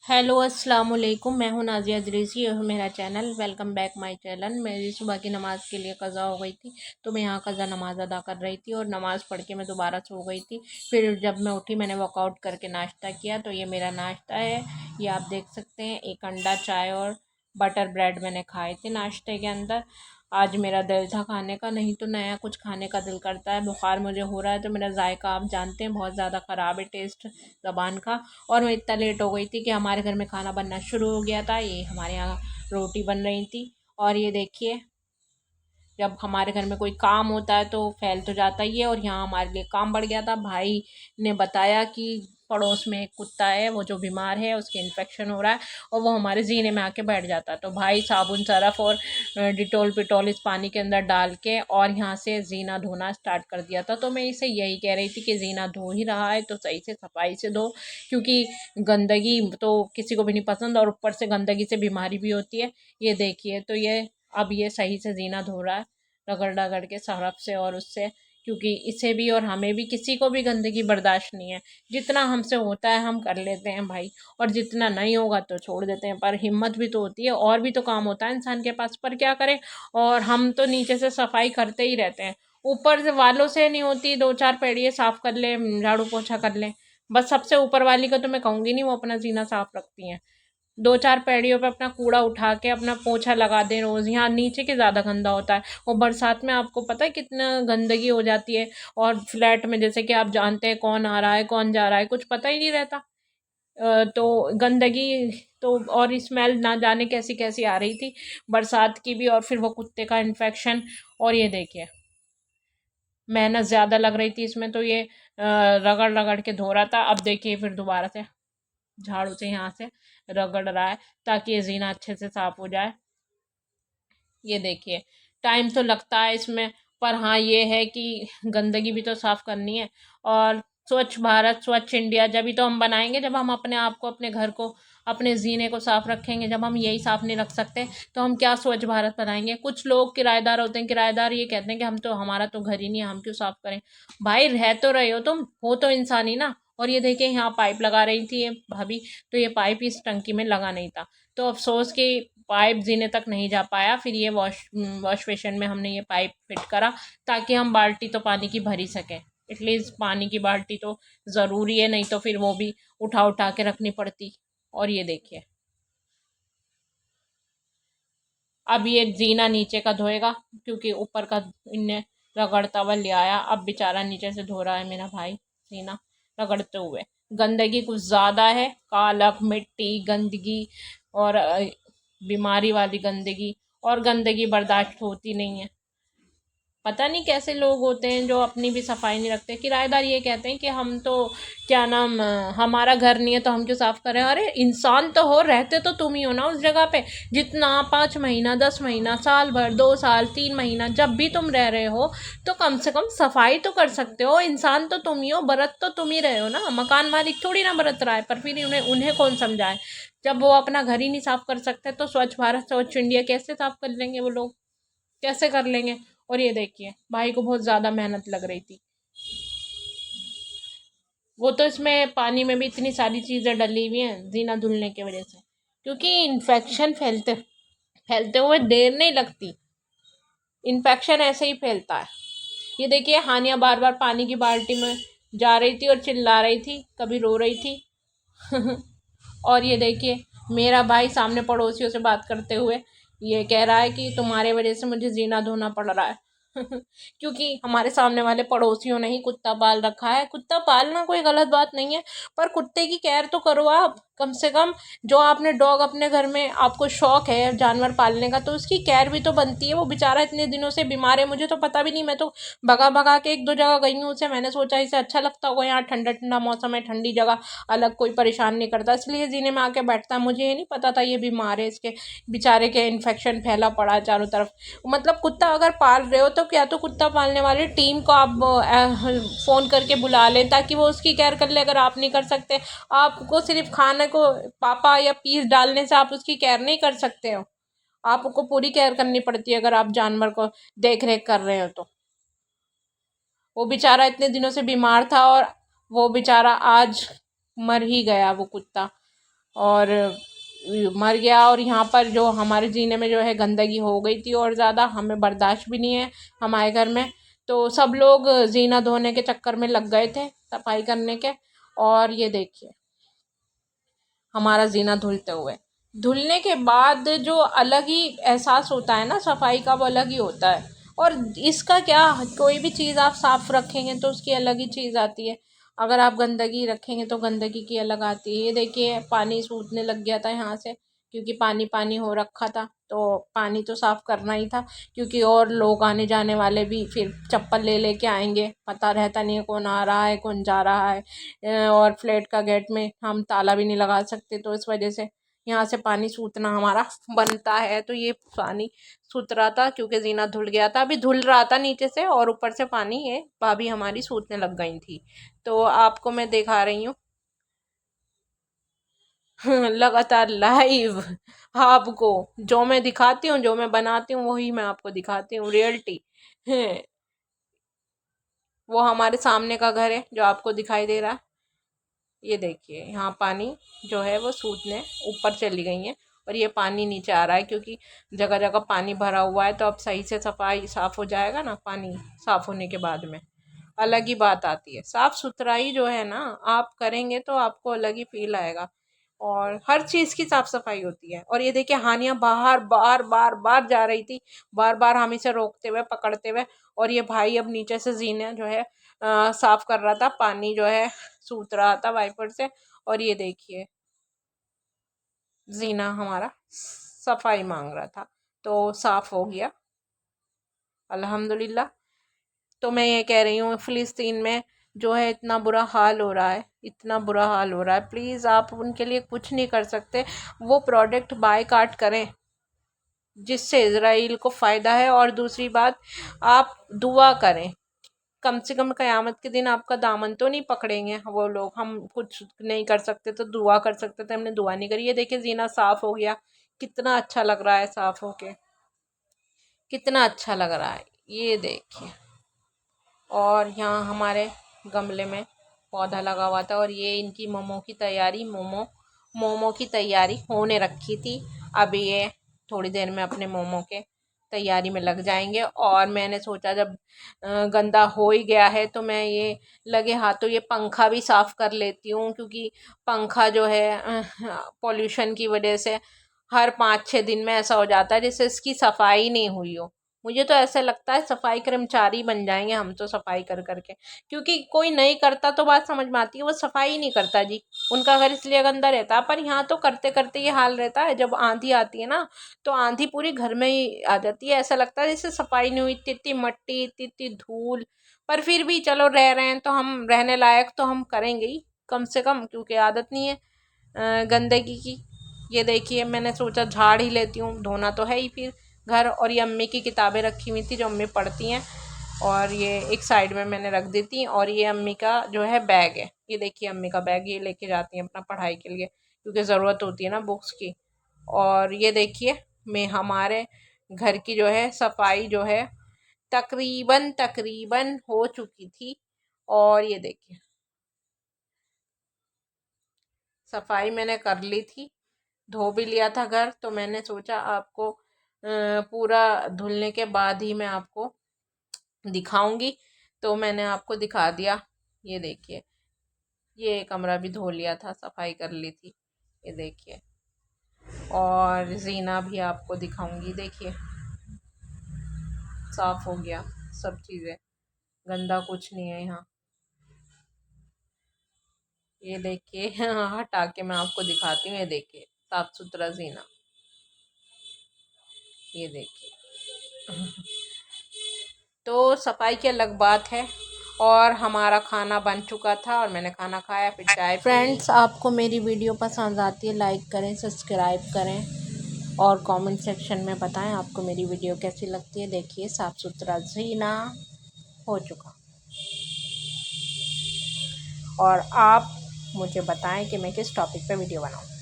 Hello अस्सलाम वालेकुम। मैं हूं नाज़िया इदरीसी। यह है मेरा channel. Welcome back my channel. मेरी सुबह की नमाज़ के लिए क़ज़ा हो गई थी, तो मैं यहाँ क़ज़ा नमाज़ अदा कर रही थी और नमाज़ पढ़ के मैं दोबारा सो गई थी। फिर जब मैं उठी मैंने वर्कआउट करके नाश्ता किया। तो ये मेरा नाश्ता है, ये आप देख सकते हैं। एक अंडा, चाय और बटर ब्रेड मैंने खाए थे नाश्ते के अंदर। आज मेरा दिल था खाने का, नहीं तो नया कुछ खाने का दिल करता है। बुखार मुझे हो रहा है तो मेरा जायका आप जानते हैं बहुत ज़्यादा ख़राब है, टेस्ट ज़बान का। और मैं इतना लेट हो गई थी कि हमारे घर में खाना बनना शुरू हो गया था। ये हमारे यहाँ रोटी बन रही थी। और ये देखिए, जब हमारे घर में कोई काम होता है तो फैल तो जाता ही है, और यहाँ हमारे लिए काम बढ़ गया था। भाई ने बताया कि पड़ोस में एक कुत्ता है, वो जो बीमार है, उसके इन्फेक्शन हो रहा है और वो हमारे जीने में आके बैठ जाता है। तो भाई साबुन सरफ और डिटोल पिटोल इस पानी के अंदर डाल के और यहाँ से जीना धोना स्टार्ट कर दिया था। तो मैं इसे यही कह रही थी कि जीना धो ही रहा है तो सही से सफाई से धो, क्योंकि गंदगी तो किसी को भी नहीं पसंद, और ऊपर से गंदगी से बीमारी भी होती है। ये देखिए, तो ये अब ये सही से जीना धो रहा है, रगड़ रगड़ के सरफ से और उससे, क्योंकि इसे भी और हमें भी, किसी को भी गंदगी बर्दाश्त नहीं है। जितना हमसे होता है हम कर लेते हैं भाई, और जितना नहीं होगा तो छोड़ देते हैं। पर हिम्मत भी तो होती है, और भी तो काम होता है इंसान के पास, पर क्या करें। और हम तो नीचे से सफाई करते ही रहते हैं, ऊपर से वालों से नहीं होती। दो चार पेड़िए साफ कर ले, झाड़ू पोछा कर ले, बस। सबसे ऊपर वाली को तो मैं कहूँगी नहीं, वो अपना जीना साफ रखती हैं। दो चार पैड़ियों पे अपना कूड़ा उठा के अपना पोछा लगा दें रोज़। यहाँ नीचे के ज़्यादा गंदा होता है, और बरसात में आपको पता है कितना गंदगी हो जाती है। और फ्लैट में जैसे कि आप जानते हैं कौन आ रहा है कौन जा रहा है, कुछ पता ही नहीं रहता। तो गंदगी तो, और स्मेल ना जाने कैसी कैसी आ रही थी बरसात की भी, और फिर वो कुत्ते का इन्फेक्शन। और ये देखिए, मेहनत ज़्यादा लग रही थी इसमें, तो ये रगड़ रगड़ के धो रहा था। अब देखिए फिर दोबारा से झाड़ू से यहाँ से रगड़ रहा है, ताकि ये जीना अच्छे से साफ हो जाए। ये देखिए, टाइम तो लगता है इसमें, पर हाँ ये है कि गंदगी भी तो साफ करनी है। और स्वच्छ भारत स्वच्छ इंडिया जब भी तो हम बनाएंगे, जब हम अपने आप को, अपने घर को, अपने जीने को साफ रखेंगे। जब हम यही साफ नहीं रख सकते तो हम क्या स्वच्छ भारत बनाएंगे। कुछ लोग किराएदार होते हैं, किराएदार ये कहते हैं कि हम तो, हमारा तो घर ही नहीं है, हम क्यों साफ करें। भाई रह तो रहे हो तुम, हो तो इंसान ही ना। और ये देखिए, यहाँ पाइप लगा रही थी ये भाभी, तो ये पाइप इस टंकी में लगा नहीं था, तो अफसोस कि पाइप जीने तक नहीं जा पाया। फिर ये वॉश बेसिन में हमने ये पाइप फिट करा, ताकि हम बाल्टी तो पानी की भर ही सकें। एटलीस्ट पानी की बाल्टी तो ज़रूरी है, नहीं तो फिर वो भी उठा उठा के रखनी पड़ती। और ये देखिए, अब ये जीना नीचे का धोएगा, क्योंकि ऊपर का इनने रगड़ता हुआ ले आया। अब बेचारा नीचे से धो रहा है मेरा भाई जीना, रगड़ते हुए। गंदगी कुछ ज़्यादा है, कालक मिट्टी गंदगी, और बीमारी वाली गंदगी, और गंदगी बर्दाश्त होती नहीं है। पता नहीं कैसे लोग होते हैं जो अपनी भी सफाई नहीं रखते। किराएदार ये कहते हैं कि हम तो, क्या नाम, हमारा घर नहीं है तो हम क्यों साफ करें। अरे इंसान तो हो, रहते तो तुम ही हो ना उस जगह पे। जितना 5 महीना, 10 महीना, साल भर, 2 साल, 3 महीना, जब भी तुम रह रहे हो, तो कम से कम सफाई तो कर सकते हो। इंसान तो तुम ही हो, बरत तो तुम ही रहे हो ना, मकान मालिक थोड़ी ना बरत रहा है। पर फिर उन्हें उन्हें कौन समझाए, जब वो अपना घर ही नहीं साफ कर सकते तो स्वच्छ भारत स्वच्छ इंडिया कैसे साफ कर लेंगे वो लोग, कैसे कर लेंगे। और ये देखिए, भाई को बहुत ज़्यादा मेहनत लग रही थी। वो तो इसमें पानी में भी इतनी सारी चीज़ें डली हुई हैं जीना धुलने की वजह से, क्योंकि इन्फेक्शन फैलते फैलते हुए देर नहीं लगती। इन्फेक्शन ऐसे ही फैलता है। ये देखिए, हानिया बार बार पानी की बाल्टी में जा रही थी और चिल्ला रही थी, कभी रो रही थी। और ये देखिए, मेरा भाई सामने पड़ोसियों से बात करते हुए ये कह रहा है कि तुम्हारे वजह से मुझे जीना धोना पड़ रहा है। क्योंकि हमारे सामने वाले पड़ोसियों ने ही कुत्ता पाल रखा है। कुत्ता पालना कोई गलत बात नहीं है, पर कुत्ते की केयर तो करो आप कम से कम। जो आपने डॉग अपने घर में, आपको शौक है जानवर पालने का, तो उसकी केयर भी तो बनती है। वो बेचारा इतने दिनों से बीमार है, मुझे तो पता भी नहीं। मैं तो भगा भगा के एक दो जगह गई हूँ उसे, मैंने सोचा इसे अच्छा लगता होगा, यहाँ ठंडा ठंडा मौसम है, ठंडी जगह, अलग कोई परेशान नहीं करता, इसलिए जीने में आके बैठता है। मुझे ये नहीं पता था ये बीमार है, इसके बेचारे के इन्फेक्शन फैला पड़ा है चारों तरफ। मतलब कुत्ता अगर पाल रहे हो तो क्या, तो कुत्ता पालने वाली टीम को आप फ़ोन करके बुला लें, ताकि वो उसकी केयर कर ले। अगर आप नहीं कर सकते, आपको सिर्फ खाने को पापा या पीस डालने से आप उसकी केयर नहीं कर सकते हो। आपको पूरी केयर करनी पड़ती है अगर आप जानवर को देख रेख कर रहे हो तो। वो बेचारा इतने दिनों से बीमार था, और वो बेचारा आज मर ही गया वो कुत्ता। और मर गया। और यहाँ पर जो हमारे जीने में जो है गंदगी हो गई थी और ज़्यादा, हमें बर्दाश्त भी नहीं है हमारे घर में। तो सब लोग जीना धोने के चक्कर में लग गए थे, सफाई करने के। और ये देखिए हमारा जीना धुलते हुए, धुलने के बाद जो अलग ही एहसास होता है ना सफाई का, वो अलग ही होता है। और इसका क्या, कोई भी चीज़ आप साफ रखेंगे तो उसकी अलग ही चीज़ आती है। अगर आप गंदगी रखेंगे तो गंदगी की अलग आती है। ये देखिए पानी सूखने लग गया था यहाँ से, क्योंकि पानी पानी हो रखा था, तो पानी तो साफ करना ही था। क्योंकि और लोग आने जाने वाले भी फिर चप्पल ले लेके आएंगे, पता रहता नहीं है कौन आ रहा है कौन जा रहा है। और फ्लैट का गेट में हम ताला भी नहीं लगा सकते, तो इस वजह से यहाँ से पानी सूतना हमारा बनता है। तो ये पानी सूत रहा था क्योंकि जीना धुल गया था, अभी धुल रहा था नीचे से, और ऊपर से पानी ये भाभी हमारी सूतने लग गई थी। तो आपको मैं दिखा रही हूँ लगातार लाइव आपको, जो मैं दिखाती हूँ, जो मैं बनाती हूँ, वही मैं आपको दिखाती हूँ, रियलिटी है। वो हमारे सामने का घर है जो आपको दिखाई दे रहा है। ये देखिए यहाँ पानी जो है वो सूखने ऊपर चली गई है, और ये पानी नीचे आ रहा है क्योंकि जगह जगह पानी भरा हुआ है। तो अब सही से सफाई साफ़ हो जाएगा ना, पानी साफ़ होने के बाद में अलग ही बात आती है। साफ़ सुथराई जो है ना आप करेंगे तो आपको अलग ही फील आएगा, और हर चीज़ की साफ़ सफाई होती है। और ये देखिए हानिया बाहर बार बार बार जा रही थी, बार बार हम इसे रोकते हुए पकड़ते हुए। और ये भाई अब नीचे से जीने जो है साफ कर रहा था, पानी जो है सूत रहा था वाइपर से। और ये देखिए जीना हमारा सफाई मांग रहा था, तो साफ हो गया अल्हम्दुलिल्लाह। तो मैं ये कह रही हूँ फ़िलिस्तीन में जो है इतना बुरा हाल हो रहा है, इतना बुरा हाल हो रहा है, प्लीज़ आप उनके लिए कुछ नहीं कर सकते। वो प्रोडक्ट बायकॉट करें जिससे इज़राइल को फ़ायदा है। और दूसरी बात, आप दुआ करें, कम से कम क़यामत के दिन आपका दामन तो नहीं पकड़ेंगे वो लोग। हम कुछ नहीं कर सकते तो दुआ कर सकते थे, हमने दुआ नहीं करी। ये देखिए जीना साफ़ हो गया, कितना अच्छा लग रहा है साफ़ होके, कितना अच्छा लग रहा है, ये देखिए। और यहाँ हमारे गमले में पौधा लगा हुआ था, और ये इनकी मोमो की तैयारी, मोमो की तैयारी होने रखी थी। अभी ये थोड़ी देर में अपने मोमो के तैयारी में लग जाएंगे। और मैंने सोचा जब गंदा हो ही गया है तो मैं ये लगे हाथों ये पंखा भी साफ़ कर लेती हूँ, क्योंकि पंखा जो है पॉल्यूशन की वजह से हर 5-6 दिन में ऐसा हो जाता है जैसे इसकी सफाई नहीं हुई हो। मुझे तो ऐसा लगता है सफाई कर्मचारी बन जाएंगे हम तो सफाई कर करके, क्योंकि कोई नहीं करता तो बात समझ में आती है, वो सफाई नहीं करता जी, उनका घर इसलिए गंदा रहता है। पर यहाँ तो करते करते ये हाल रहता है, जब आंधी आती है ना तो आंधी पूरी घर में ही आ जाती है, ऐसा लगता है जैसे सफाई नहीं हुई, इतनी इतनी मट्टी, इतनी इतनी धूल। पर फिर भी चलो रह रहे हैं तो हम रहने लायक तो हम करेंगे ही कम से कम, क्योंकि आदत नहीं है गंदगी की। ये देखिए मैंने सोचा झाड़ ही लेती हूँ, धोना तो है ही फिर घर। और ये अम्मी की किताबें रखी हुई थी जो अम्मी पढ़ती हैं, और ये एक साइड में मैंने रख दी थी। और ये अम्मी का जो है बैग है, ये देखिए अम्मी का बैग, ये लेके जाती हैं अपना पढ़ाई के लिए, क्योंकि ज़रूरत होती है ना बुक्स की। और ये देखिए मैं हमारे घर की जो है सफाई जो है तकरीबन तकरीबन हो चुकी थी। और ये देखिए सफाई मैंने कर ली थी, धो भी लिया था घर। तो मैंने सोचा आपको पूरा धुलने के बाद ही मैं आपको दिखाऊंगी, तो मैंने आपको दिखा दिया। ये देखिए ये कमरा भी धो लिया था, सफाई कर ली थी, ये देखिए। और जीना भी आपको दिखाऊंगी, देखिए साफ हो गया सब चीज़ें, गंदा कुछ नहीं है यहाँ। ये देखिए हटा के मैं आपको दिखाती हूँ, ये देखिए साफ सुथरा जीना, ये देखिए तो सफाई की अलग बात है। और हमारा खाना बन चुका था और मैंने खाना खाया, फिर चाय पी। फ्रेंड्स आपको मेरी वीडियो पसंद आती है, लाइक करें, सब्सक्राइब करें, और कमेंट सेक्शन में बताएं आपको मेरी वीडियो कैसी लगती है। देखिए साफ़ सुथरा जीना हो चुका, और आप मुझे बताएं कि मैं किस टॉपिक पे वीडियो बनाऊं।